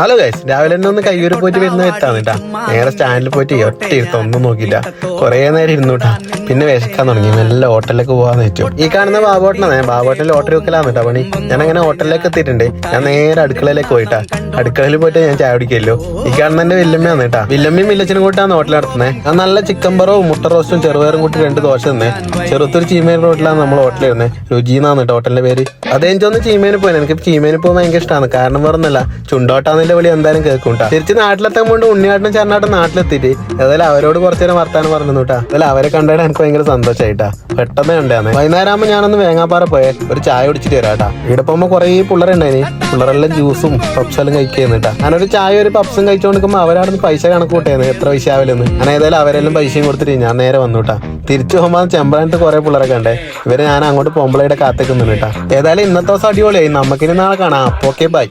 Hello guys, രാവിലെ തന്നെ ഒന്ന് കയ്യൂര് പോയിട്ട് വരുന്ന എത്താണ് കേട്ടാ. നേരെ സ്റ്റാൻഡിൽ പോയിട്ട് ഒറ്റ ഇരുത്ത ഒന്നും നോക്കിയില്ല. കുറെ നേരം ഇരുന്നൂട്ടാ. പിന്നെ വിശക്കാൻ തുടങ്ങി. മെല്ലെ ഹോട്ടലിലേക്ക് പോകാന്ന് വെച്ചു. ഈ കാണുന്ന ബാബോട്ടനാണ്. ബാബോട്ടനിൽ ഓട്ടർ വെക്കലാന്ന് കേട്ടാ പണി. ഞാൻ അങ്ങനെ ഹോട്ടലിലേക്ക് എത്തിയിട്ടുണ്ട്. ഞാൻ നേരെ അടുക്കളയിലേക്ക് പോയിട്ടാ. അടുക്കളയിൽ പോയിട്ട് ഞാൻ ചായ കുടിക്കല്ലോ. ഈ കാണുന്ന എന്റെ വില്ലമ്മയാണ് കേട്ടാ. വില്ലമ്മയും വില്ലച്ചനും കൂട്ടാണ് ഹോട്ടൽ നടത്തുന്നത്. ഞാൻ നല്ല ചിക്കൻ ബറവും മുട്ട റോസ്റ്റും ചെറുപയറും കൂട്ടി 2 ദോശ തന്നെ. ചെറുത്തൊരു ചീമേൻ റോട്ടിലാണ് നമ്മൾ ഹോട്ടൽ ഇരുന്നത്. രുചിന്നാണ് കേട്ടോ ഹോട്ടലിന്റെ പേര്. അതെനിക്കൊന്ന് ചീമേന് പോയി. എനിക്ക് ചീമേന് പോകാൻ ഭയങ്കര ഇഷ്ടമാണ്. കാരണം പറഞ്ഞല്ല, ചുണ്ടോട്ടാന്നില്ല വിളി എന്തായാലും കേൾക്കൂട്ടാ. തിരിച്ച് നാട്ടിലെത്താൻ കൊണ്ട് ഉണ്ണിയാട്ടും ചേർന്നാട്ടും നാട്ടിലെത്തിയിട്ട് ഏതായാലും അവരോട് കുറച്ചു നേരം വർത്താനം പറഞ്ഞു കേട്ടാ. അതായത് അവരെ കണ്ടാൽ എനിക്ക് ഭയങ്കര സന്തോഷമായിട്ടാ. പെട്ടെന്ന് കണ്ടാന്ന്. വൈകുന്നേരം ആകുമ്പോൾ ഞാനൊന്ന് വേങ്ങാപ്പാറ പോയെ ഒരു ചായ കുടിച്ചിട്ട് വരാട്ടാ. ഇവിടെ പോകുമ്പോൾ കുറേ പിള്ളേരുണ്ടായിന്. പിള്ളേരെല്ലാം ജ്യൂസും പപ്സെല്ലാം കഴിക്കുന്നു കേട്ടാ. ഞാനൊരു ചായ ഒരു പപ്സും കഴിച്ചുകൊണ്ടിരിക്കുമ്പോൾ അവരവിടുന്ന് പൈസ കണക്ക് കൂട്ടിയായിരുന്നു എത്ര പൈസ ആവില്ലെന്ന്. ഞാൻ ഏതായാലും അവരെല്ലാം പൈസയും കൊടുത്തിട്ട് ഞാൻ നേരെ വന്നുട്ടാ. തിരിച്ചു പോകുമ്പോൾ ചെമ്പ്രാനിട്ട് കുറെ പിള്ളേരൊക്കെ ഉണ്ടേ. ഇവരെ ഞാൻ അങ്ങോട്ട് പോകുമ്പോഴേ കാത്തേക്കുന്നുണ്ട് കേട്ടാ. ഏതായാലും ഇന്നത്തെ ദിവസം അടിപൊളിയായി. നമുക്കിനി നാളെ കാണാം. Okay bye.